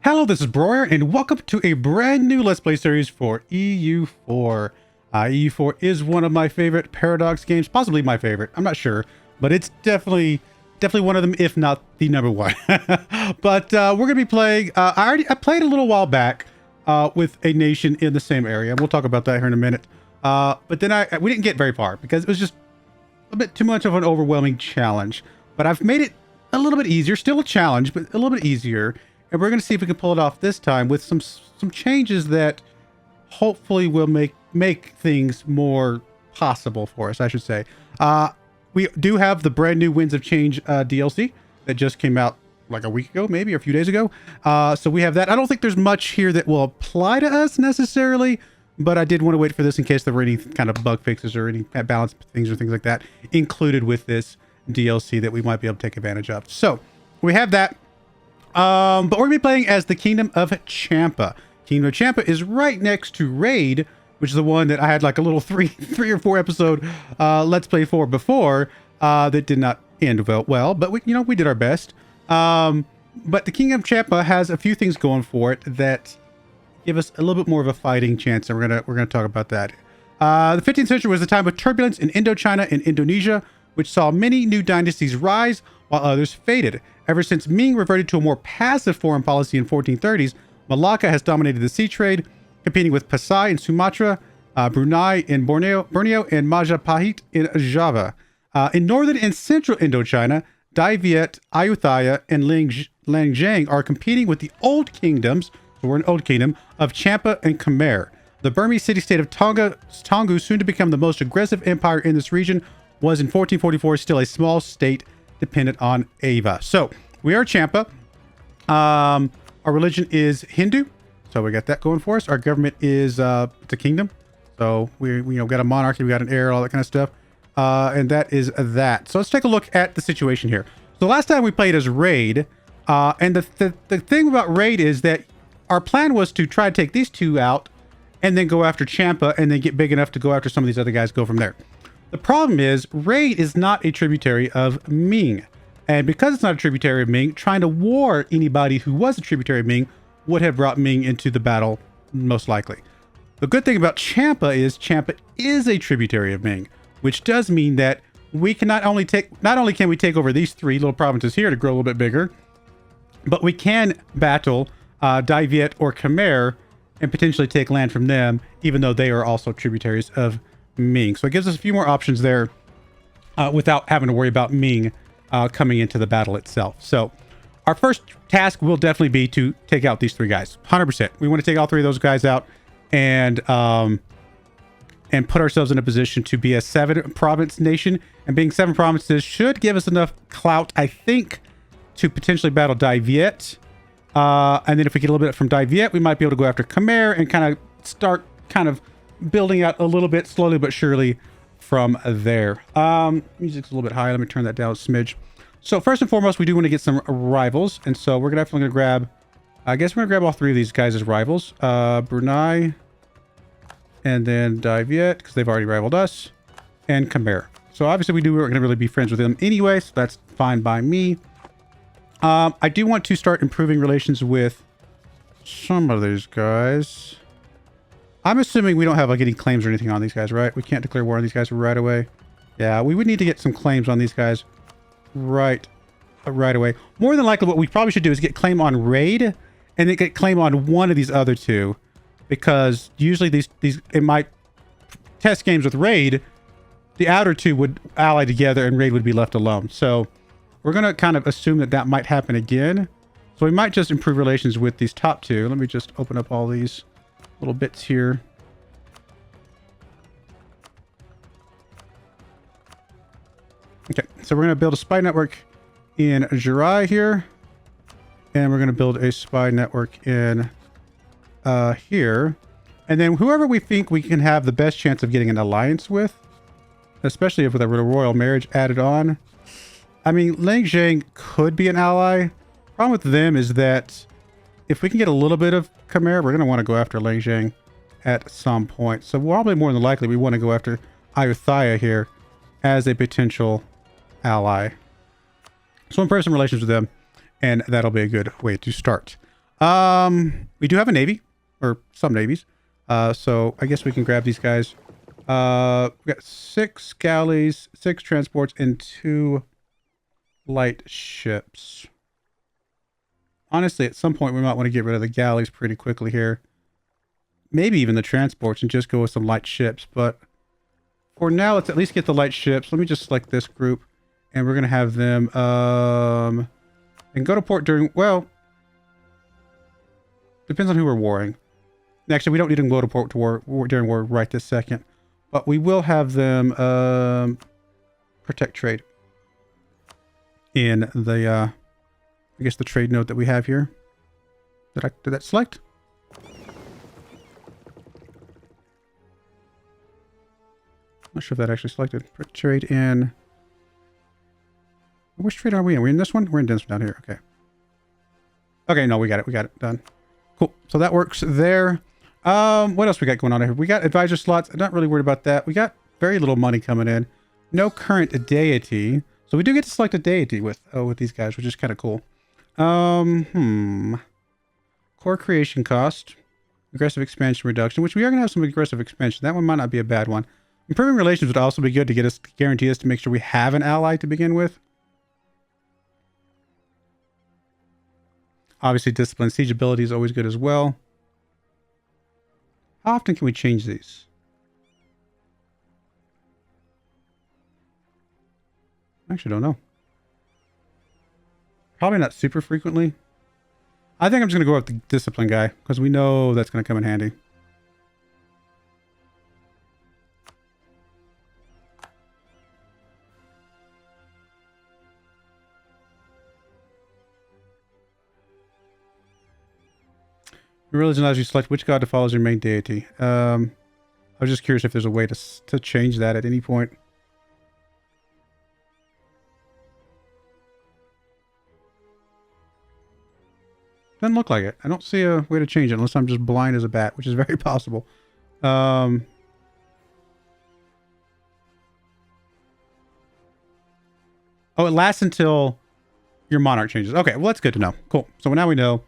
Hello, this is Broyar, and welcome to a brand new Let's Play series for EU4. EU4 is one of my favorite Paradox games, possibly my favorite. I'm not sure, but it's definitely one of them, if not the number one. But we're going to be playing. I played a little while back with a nation in the same area. We'll talk about that here in a minute. But then we didn't get very far because it was just a bit too much of an overwhelming challenge. But I've made it a little bit easier. Still a challenge, but a little bit easier. And we're going to see if we can pull it off this time with some changes that hopefully will make things more possible for us, I should say. We do have the brand new Winds of Change DLC that just came out like a week ago, maybe, or a few days ago. So we have that. I don't think there's much here that will apply to us necessarily, but I did want to wait for this in case there were any kind of bug fixes or any balance things or things like that included with this DLC that we might be able to take advantage of. So we have that. But we're going to be playing as the Kingdom of Champa. Kingdom of Champa is right next to Raid, which is the one that I had like a little three or four episode Let's Play for before that did not end well, but we did our best. But the Kingdom of Champa has a few things going for it that give us a little bit more of a fighting chance, and we're gonna talk about that. The 15th century was a time of turbulence in Indochina and Indonesia, which saw many new dynasties rise while others faded. Ever since Ming reverted to a more passive foreign policy in 1430s, Malacca has dominated the sea trade, competing with Pasai in Sumatra, Brunei in Borneo, and Majapahit in Java. In northern and central Indochina, Dai Viet, Ayutthaya, and Lianjiang are competing with the old kingdoms, so we're an old kingdom, of Champa and Khmer. The Burmese city-state of Toungoo, soon to become the most aggressive empire in this region, was in 1444 still a small state dependent on Ava. So we are Champa. Our religion is Hindu, so we got that going for us. Our government is it's a kingdom, so we got a monarchy, we got an heir, all that kind of stuff, and that is that. So let's take a look at the situation here. So last time we played as Raid, and the thing about Raid is that our plan was to try to take these two out, and then go after Champa, and then get big enough to go after some of these other guys. Go from there. The problem is, Raid is not a tributary of Ming. And because it's not a tributary of Ming, trying to war anybody who was a tributary of Ming would have brought Ming into the battle, most likely. The good thing about Champa is a tributary of Ming, which does mean that we can not only can we take over these three little provinces here to grow a little bit bigger, but we can battle Dai Viet or Khmer and potentially take land from them, even though they are also tributaries of Ming. So it gives us a few more options there without having to worry about Ming coming into the battle itself. So our first task will definitely be to take out these three guys. 100%. We want to take all three of those guys out and put ourselves in a position to be a 7-province nation. And being 7 provinces should give us enough clout, I think, to potentially battle Dai Viet. And then if we get a little bit from Dai Viet, we might be able to go after Khmer and kind of start building out a little bit slowly but surely from there. Music's a little bit high. Let me turn that down a smidge. So first and foremost, we do want to get some rivals, and so we're definitely going to grab, I guess we're going to grab all three of these guys as rivals. Brunei, and then Dai Viet, because they've already rivaled us, and Khmer. So obviously we're going to really be friends with them anyway, so that's fine by me. I do want to start improving relations with some of these guys. I'm assuming we don't have any claims or anything on these guys, right? We can't declare war on these guys right away. Yeah, we would need to get some claims on these guys right away. More than likely, what we probably should do is get claim on Raid and then get claim on one of these other two, because usually these in my test games with Raid, the outer two would ally together and Raid would be left alone. So we're going to kind of assume that might happen again. So we might just improve relations with these top two. Let me just open up all these little bits here. Okay, so we're going to build a spy network in Jirai here, and we're going to build a spy network in here, and then whoever we think we can have the best chance of getting an alliance with, especially if with a royal marriage added on. I mean, Lianjiang could be an ally. Problem with them is that if we can get a little bit of Khmer, we're going to want to go after Lianjiang at some point. So probably more than likely we want to go after Ayutthaya here as a potential ally. So improve some relations with them, and that'll be a good way to start. We do have a navy, or some navies. So I guess we can grab these guys. We got 6 galleys, 6 transports, and 2 light ships. Honestly, at some point we might want to get rid of the galleys pretty quickly here. Maybe even the transports and just go with some light ships. But for now, let's at least get the light ships. Let me just select this group, and we're going to have them and go to port during, well, depends on who we're warring. Actually, we don't need to go to port to war during war right this second. But we will have them protect trade in the, I guess, the trade node that we have here. Did that select? Not sure if that actually selected. Trade in. Which trade are we in? We're in this one? We're in this one down here. Okay. Okay, no, we got it. We got it done. Cool. So that works there. What else we got going on here? We got advisor slots. I'm not really worried about that. We got very little money coming in. No current deity. So we do get to select a deity with these guys, which is kind of cool. Core creation cost. Aggressive expansion reduction, which we are going to have some aggressive expansion. That one might not be a bad one. Improving relations would also be good to guarantee us to make sure we have an ally to begin with. Obviously, discipline siege ability is always good as well. How often can we change these? I actually don't know. Probably not super frequently. I think I'm just going to go with the discipline guy, because we know that's going to come in handy. Your religion allows you to select which god to follow as your main deity. I was just curious if there's a way to change that at any point. Doesn't look like it. I don't see a way to change it unless I'm just blind as a bat, which is very possible. Oh, it lasts until your monarch changes. Okay, well, that's good to know. Cool. So now we know.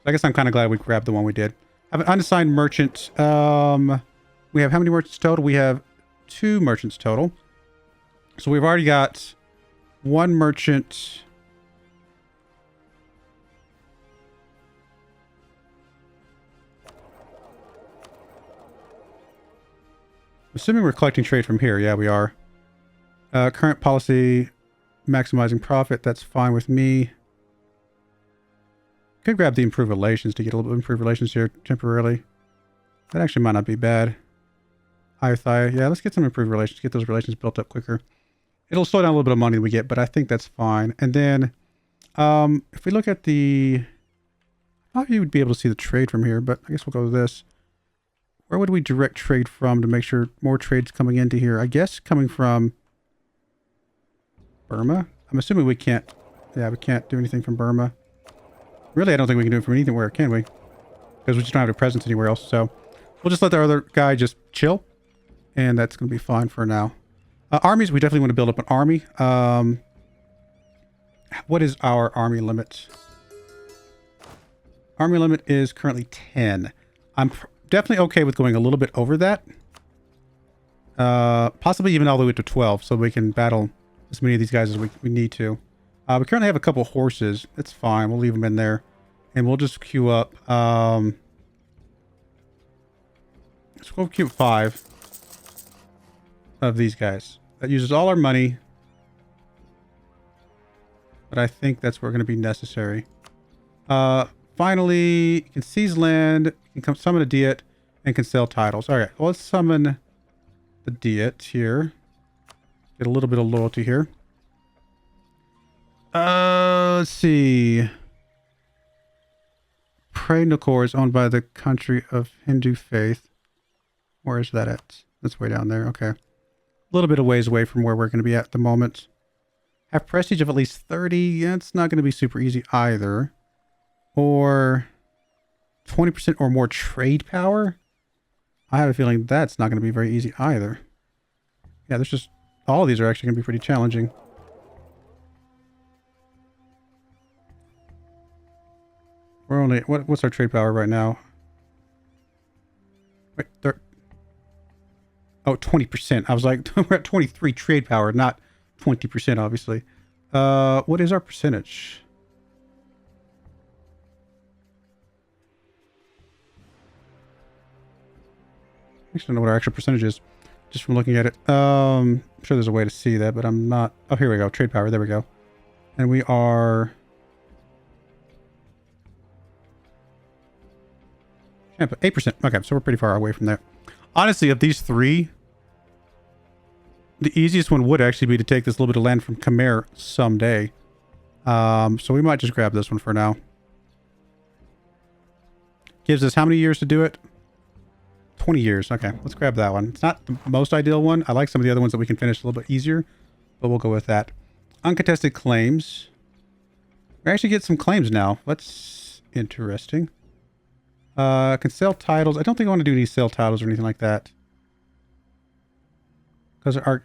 I guess I'm kind of glad we grabbed the one we did. I have an unassigned merchant. We have how many merchants total? We have 2 merchants total. So we've already got 1 merchant. Assuming we're collecting trade from here. Yeah, we are. Current policy, maximizing profit. That's fine with me. Could grab the improved relations to get a little bit of improved relations here temporarily. That actually might not be bad. Hythia. Yeah, let's get some improved relations. Get those relations built up quicker. It'll slow down a little bit of money we get, but I think that's fine. And then, if we look at the... Probably you would be able to see the trade from here, but I guess we'll go with this. Where would we direct trade from to make sure more trade's coming into here? I guess coming from Burma. I'm assuming we can't... Yeah, we can't do anything from Burma. Really, I don't think we can do it from anywhere, can we? Because we just don't have a presence anywhere else. So we'll just let the other guy just chill. And that's going to be fine for now. Armies, we definitely want to build up an army. What is our army limit? Army limit is currently 10. I'm definitely okay with going a little bit over that. Possibly even all the way to 12. So we can battle as many of these guys as we need to. We currently have a couple horses. That's fine. We'll leave them in there. And we'll just queue up. Let's go queue 5 of these guys. That uses all our money. But I think that's where we're going to be necessary. Finally, you can seize land. You can summon a diet. And can sell titles. All right. Well, let's summon the diet here. Get a little bit of loyalty here. Let's see. Pray-Nokor is owned by the country of Hindu faith. Where is that at? That's way down there. Okay. A little bit of ways away from where we're going to be at the moment. Have prestige of at least 30. Yeah, it's not going to be super easy either. Or 20% or more trade power. I have a feeling that's not going to be very easy either. Yeah, there's just... All of these are actually going to be pretty challenging. We're only... What's our trade power right now? Wait, oh, 20%. I was like, we're at 23 trade power, not 20%, obviously. What is our percentage? I actually don't know what our actual percentage is, just from looking at it. I'm sure there's a way to see that, but I'm not... Oh, here we go. Trade power. There we go. And we are... Champa, 8%. Okay, so we're pretty far away from there. Honestly, of these three, the easiest one would actually be to take this little bit of land from Khmer someday. So we might just grab this one for now. Gives us how many years to do it? 20 years. Okay, let's grab that one. It's not the most ideal one. I like some of the other ones that we can finish a little bit easier, but we'll go with that. Uncontested claims. We actually get some claims now. That's interesting. Can sell titles. I don't think I want to do any sell titles or anything like that, because our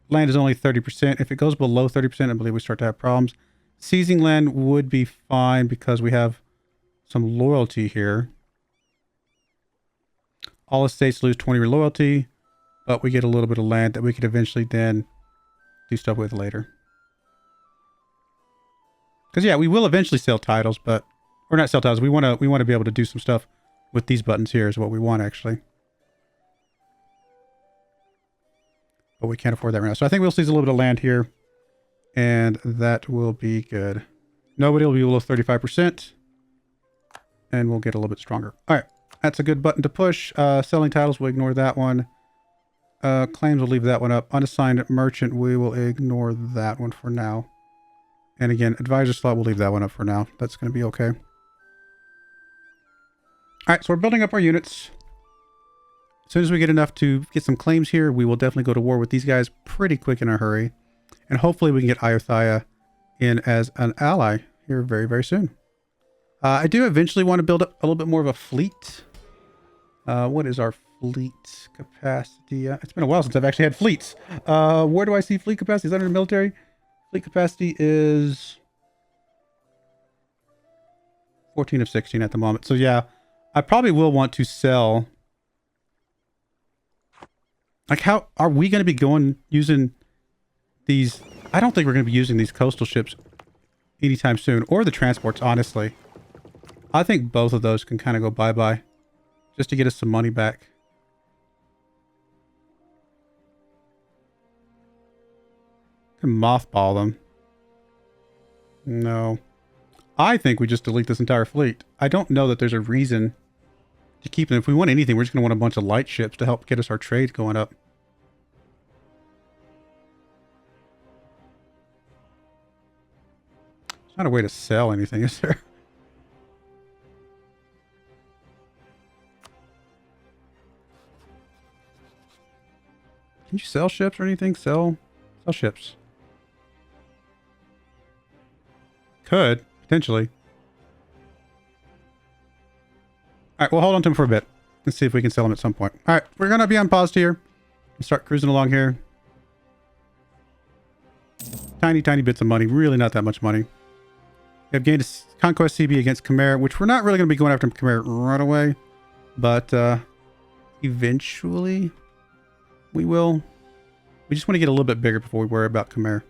land is only 30%. If it goes below 30%, I believe we start to have problems. Seizing land would be fine because we have some loyalty here. All estates lose 20 loyalty, but we get a little bit of land that we could eventually then do stuff with later. Because yeah, we will eventually sell titles, but or not sell titles. We want to be able to do some stuff with these buttons here is what we want actually. But we can't afford that right now. So I think we'll seize a little bit of land here, and that will be good. Nobody will be below 35%, and we'll get a little bit stronger. All right. That's a good button to push. Selling titles, we'll ignore that one. Claims, we'll leave that one up. Unassigned merchant, we will ignore that one for now. And again, advisor slot, we'll leave that one up for now. That's going to be okay. All right, so we're building up our units. As soon as we get enough to get some claims here, we will definitely go to war with these guys pretty quick in a hurry. And hopefully we can get Ayutthaya in as an ally here very, very soon. I do eventually want to build up a little bit more of a fleet. What is our fleet capacity? It's been a while since I've actually had fleets. Where do I see fleet capacity? Is that under the military? Fleet capacity is 14 of 16 at the moment. So yeah, I probably will want to sell. Like, how are we going to be using these? I don't think we're going to be using these coastal ships anytime soon, or the transports, honestly. I think both of those can kind of go bye-bye just to get us some money back. Can mothball them. No. I think we just delete this entire fleet. I don't know that there's a reason to keep them. If we want anything, we're just going to want a bunch of light ships to help get us our trade going up. There's not a way to sell anything, is there? Can you sell ships or anything? Sell ships. Could, potentially. Alright, we'll hold on to them for a bit. Let's see if we can sell them at some point. Alright, we're going to be on pause here. Start cruising along here. Tiny, tiny bits of money. Really not that much money. We have gained a Conquest CB against Khmer, which we're not really going to be going after Khmer right away. But eventually we will. We just want to get a little bit bigger before we worry about Khmer.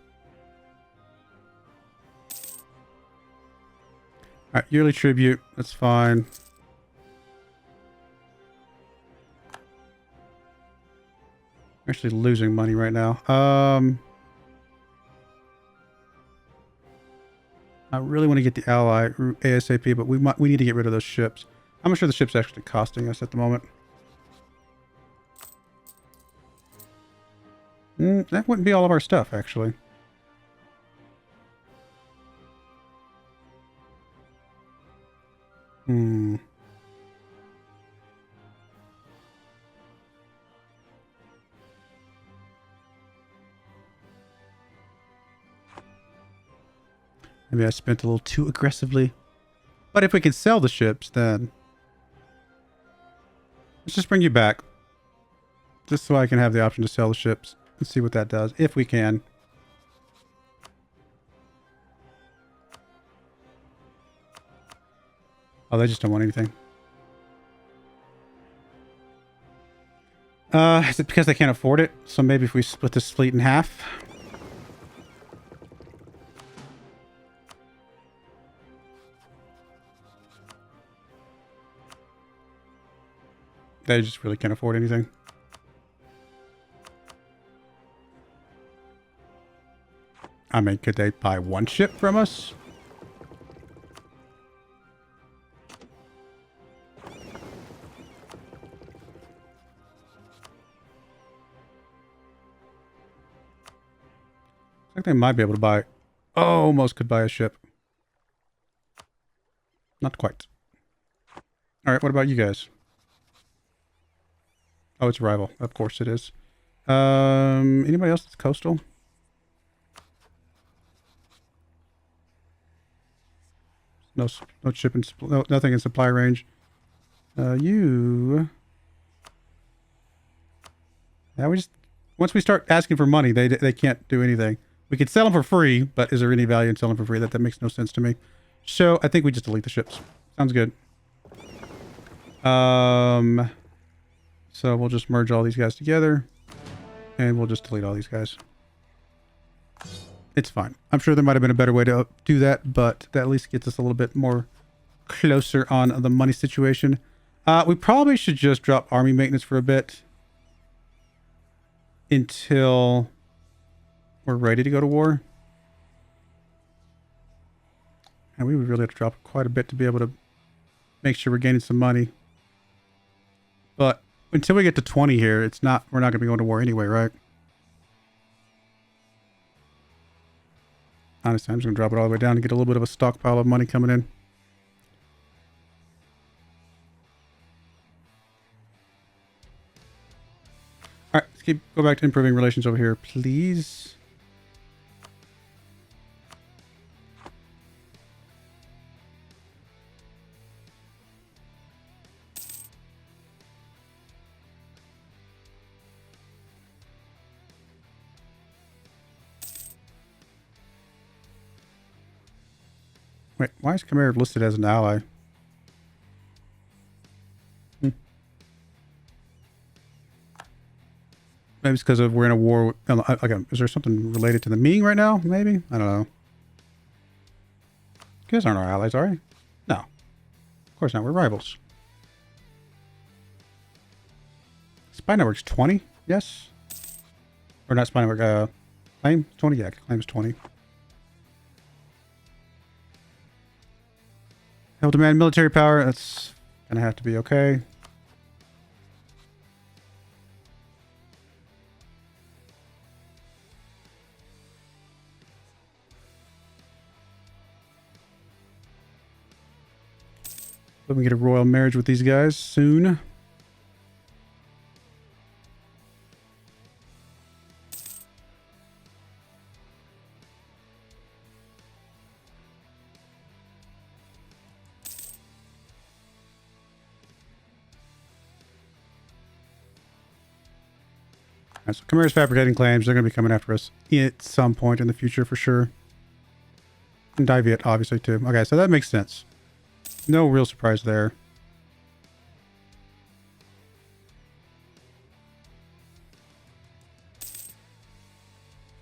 Alright, yearly tribute. That's fine. We're actually losing money right now. I really want to get the ally ASAP, but we need to get rid of those ships. I'm not sure the ship's actually costing us at the moment. That wouldn't be all of our stuff, actually. Maybe I spent a little too aggressively. But if we can sell the ships, then let's just bring you back. Just so I can have the option to sell the ships. Let's see what that does, if we can. Oh, they just don't want anything. Is it because they can't afford it? So maybe if we split this fleet in half. They just really can't afford anything. I mean, could they buy one ship from us? I think they might be able to buy... Oh, almost could buy a ship. Not quite. Alright, what about you guys? Oh, it's a rival. Of course it is. Anybody else that's coastal? No shipping, nothing in supply range. You... Yeah, we just... Once we start asking for money, they can't do anything. We could sell them for free, but is there any value in selling for free? That makes no sense to me. So, I think we just delete the ships. Sounds good. So we'll just merge all these guys together. And we'll just delete all these guys. It's fine. I'm sure there might have been a better way to do that, but that at least gets us a little bit more closer on the money situation. We probably should just drop army maintenance for a bit. Until we're ready to go to war. And we would really have to drop quite a bit to be able to make sure we're gaining some money. But until we get to 20 here, we're not going to be going to war anyway, right? Honestly, I'm just going to drop it all the way down and get a little bit of a stockpile of money coming in. All right, let's go back to improving relations over here, please. Wait, why is Khmer listed as an ally? Maybe it's because we're in a war. Okay, is there something related to the Ming right now? Maybe? I don't know. You guys aren't our allies, are you? No. Of course not. We're rivals. Spy network's 20? Yes? Or not spy network, claim? 20? Yeah, claim is 20. He'll demand military power. That's gonna have to be okay. We can get a royal marriage with these guys soon. Right, so Khmer's fabricating claims. They're going to be coming after us at some point in the future for sure. And Diviet, obviously, too. Okay, so that makes sense. No real surprise there.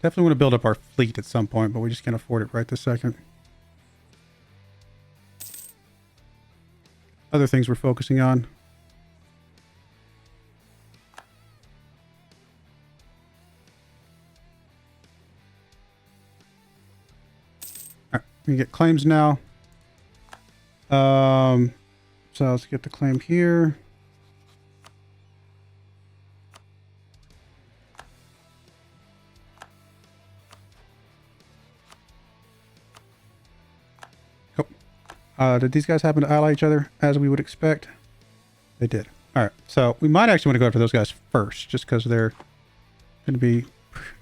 Definitely want to build up our fleet at some point, but we just can't afford it right this second. Other things we're focusing on. Alright, we get claims now. So let's get the claim here. Did these guys happen to ally each other as we would expect? They did. All right. So we might actually want to go after those guys first, just because they're going to be,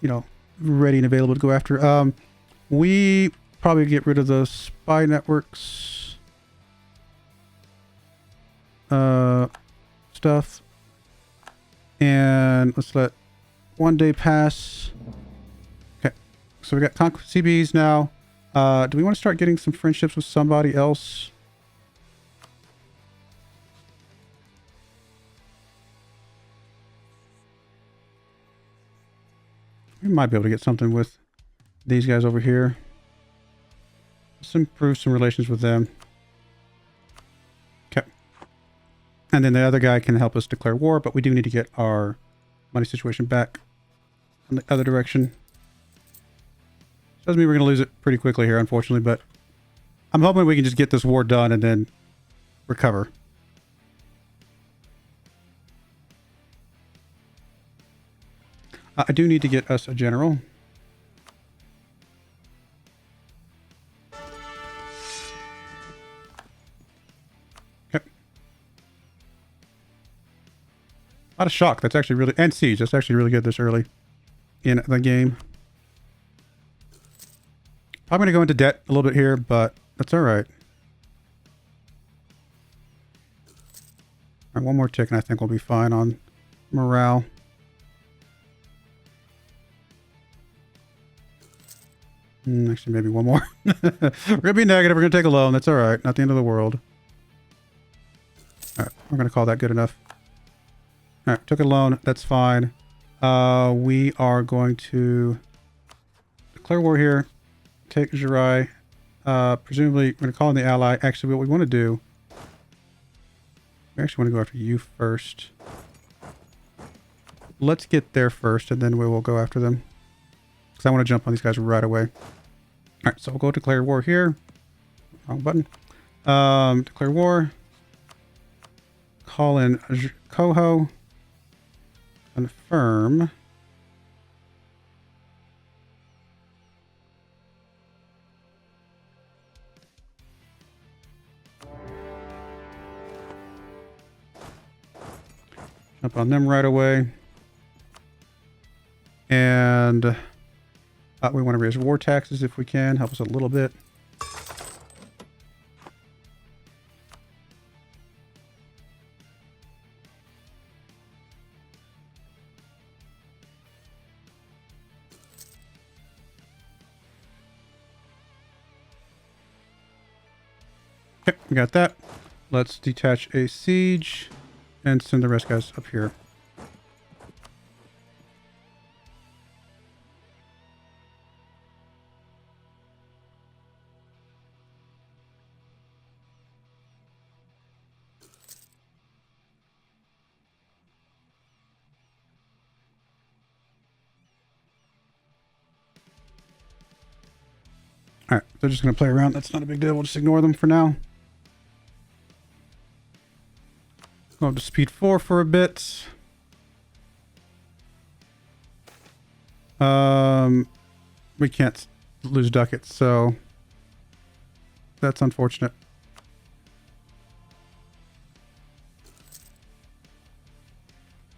you know, ready and available to go after. We probably get rid of the spy networks. Stuff. And let's let 1 day pass. Okay. So we got CBs now. Do we want to start getting some friendships with somebody else? We might be able to get something with these guys over here. Let's improve some relations with them. Okay. And then the other guy can help us declare war, but we do need to get our money situation back in the other direction. Doesn't mean we're going to lose it pretty quickly here, unfortunately, but I'm hoping we can just get this war done and then recover. I do need to get us a general. Okay. A lot of shock. That's actually really... And siege. That's actually really good this early in the game. I'm going to go into debt a little bit here, but that's all right. All right, one more tick and I think we'll be fine on morale. Actually, maybe one more. We're going to be negative. We're going to take a loan. That's all right. Not the end of the world. All right, we're going to call that good enough. All right, took a loan. That's fine. We are going to declare war here. Take Jirai. Presumably, we're going to call in the ally. Actually, what we want to do... We actually want to go after you first. Let's get there first, and then we will go after them. Because I want to jump on these guys right away. Alright, so we'll go declare war here. Wrong button. Declare war. Call in Coho. Confirm. Jump on them right away. And we want to raise war taxes if we can. Help us a little bit. Okay, we got that. Let's detach a siege and send the rest guys up here. All right, they're just going to play around. That's not a big deal. We'll just ignore them for now. Go up to speed 4 for a bit. We can't lose ducats, so that's unfortunate.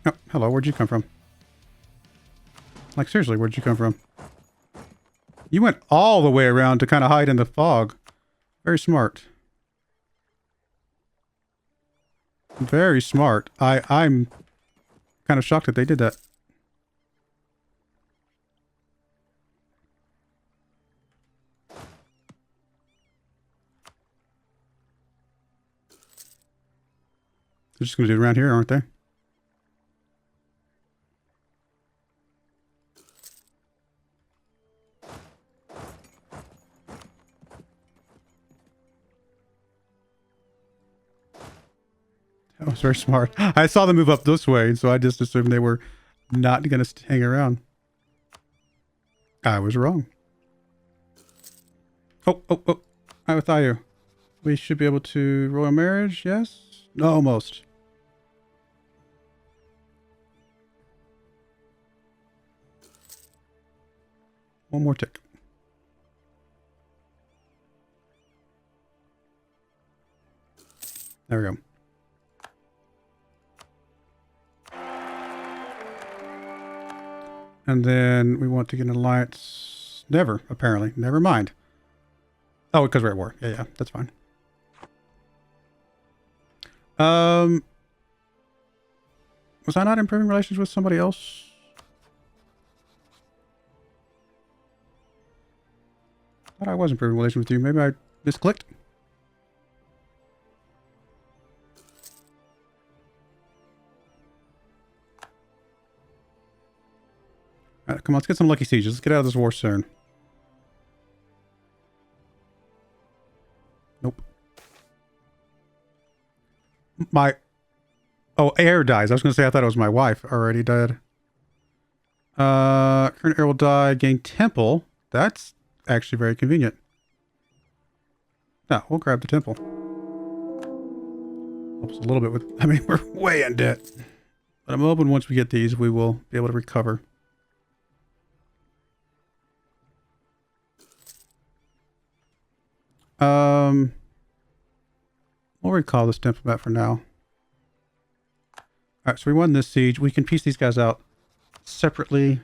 Oh, hello. Where'd you come from? Like, seriously, where'd you come from? You went all the way around to kind of hide in the fog. Very smart. Very smart. I'm kind of shocked that they did that. They're just going to do it around here, aren't they? That was very smart. I saw them move up this way, so I just assumed they were not going to hang around. I was wrong. Oh. I'm with you. We should be able to royal marriage, yes? No, almost. One more tick. There we go. And then we want to get an alliance. Never, apparently. Never mind. Oh, because we're at war. Yeah, that's fine. Was I not improving relations with somebody else? I thought I was improving relations with you. Maybe I misclicked. All right, come on, let's get some lucky sieges. Let's get out of this war soon. Nope. Oh, air dies. I was going to say I thought it was my wife already dead. Current air will die. Gain temple. That's actually very convenient. No, we'll grab the temple. Helps a little bit with... I mean, we're way in debt. But I'm hoping once we get these, we will be able to recover. We'll recall this diplomat for now. Alright, so we won this siege. We can piece these guys out separately.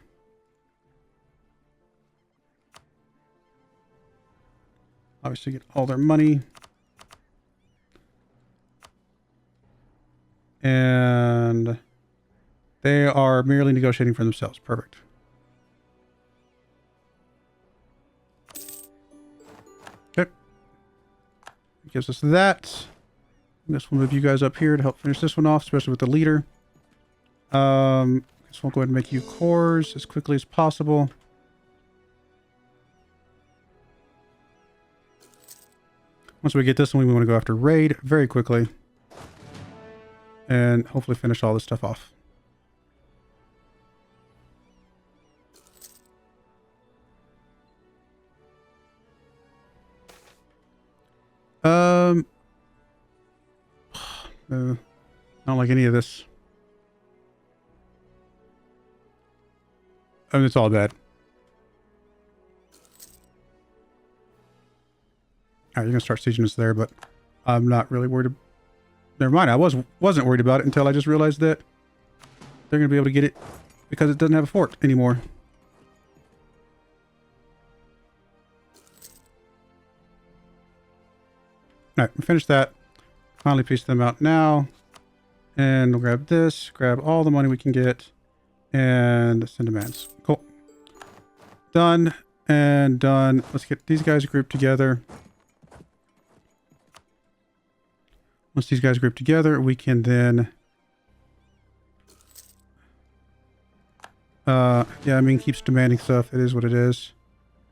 Obviously get all their money. And they are merely negotiating for themselves. Perfect. Okay. It gives us that. I guess we'll move you guys up here to help finish this one off, especially with the leader. Guess we'll go ahead and make you cores as quickly as possible. Once we get this one, we want to go after raid very quickly. And hopefully finish all this stuff off. I don't like any of this. I mean, it's all bad. Alright, you're gonna start sieging us there, but I'm not really worried. Never mind, I wasn't worried about it until I just realized that they're gonna be able to get it because it doesn't have a fort anymore. Alright, we finished that. Finally piece them out now. And we'll grab this, grab all the money we can get, and send demands. Cool. Done and done. Let's get these guys grouped together. Once these guys group together, we can then... yeah, I mean, keeps demanding stuff. It is what it is.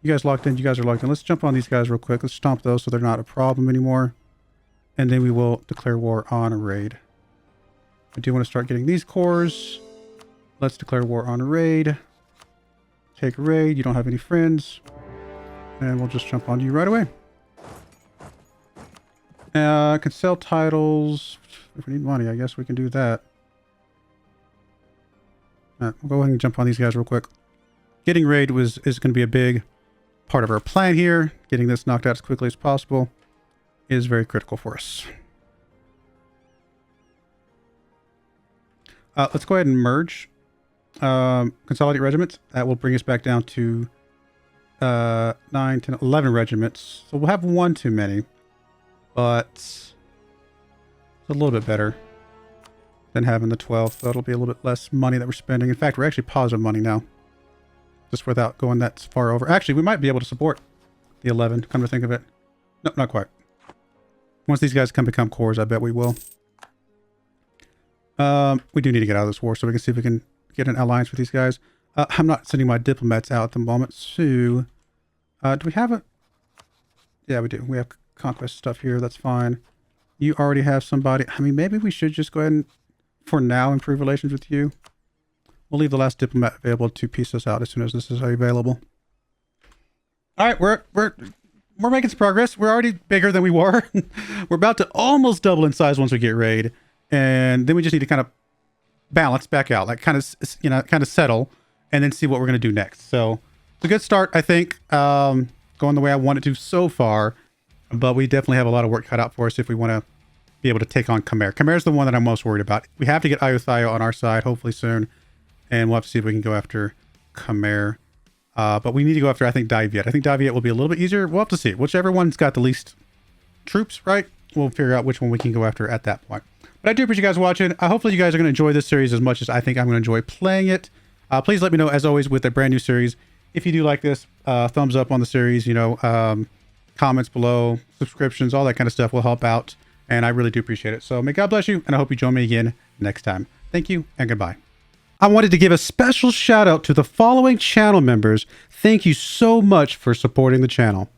You guys locked in? You guys are locked in. Let's jump on these guys real quick. Let's stomp those so they're not a problem anymore. And then we will declare war on a raid. I do want to start getting these cores. Let's declare war on a raid. Take a raid. You don't have any friends. And we'll just jump on you right away. Can sell titles. If we need money, I guess we can do that. Alright, we'll go ahead and jump on these guys real quick. Getting raid is going to be a big part of our plan here. Getting this knocked out as quickly as possible is very critical for us. Let's go ahead and merge. Consolidate regiments. That will bring us back down to 9, 10, 11 regiments. So we'll have one too many. But it's a little bit better than having the 12. So it'll be a little bit less money that we're spending. In fact, we're actually positive money now. Just without going that far over. Actually, we might be able to support the 11, come to think of it. Nope, not quite. Once these guys can become cores, I bet we will. We do need to get out of this war so we can see if we can get an alliance with these guys. I'm not sending my diplomats out at the moment. So, do we have a... Yeah, we do. We have conquest stuff here. That's fine. You already have somebody. I mean, maybe we should just go ahead and, for now, improve relations with you. We'll leave the last diplomat available to piece us out as soon as this is available. All right, we're making some progress. We're already bigger than we were. We're about to almost double in size once we get raid, and then we just need to kind of balance back out, like kind of settle, and then see what we're going to do next. So it's a good start, I think. Going the way I want it to so far, but we definitely have a lot of work cut out for us if we want to be able to take on Khmer. Khmer is the one that I'm most worried about. We have to get Ayutthaya on our side, hopefully soon, and we'll have to see if we can go after Khmer. But we need to go after, I think, Dai Viet. I think Dai Viet will be a little bit easier. We'll have to see. Whichever one's got the least troops, right? We'll figure out which one we can go after at that point. But I do appreciate you guys watching. Hopefully you guys are going to enjoy this series as much as I think I'm going to enjoy playing it. Please let me know, as always, with a brand new series. If you do like this, thumbs up on the series, comments below, subscriptions, all that kind of stuff will help out. And I really do appreciate it. So may God bless you, and I hope you join me again next time. Thank you, and goodbye. I wanted to give a special shout out to the following channel members. Thank you so much for supporting the channel.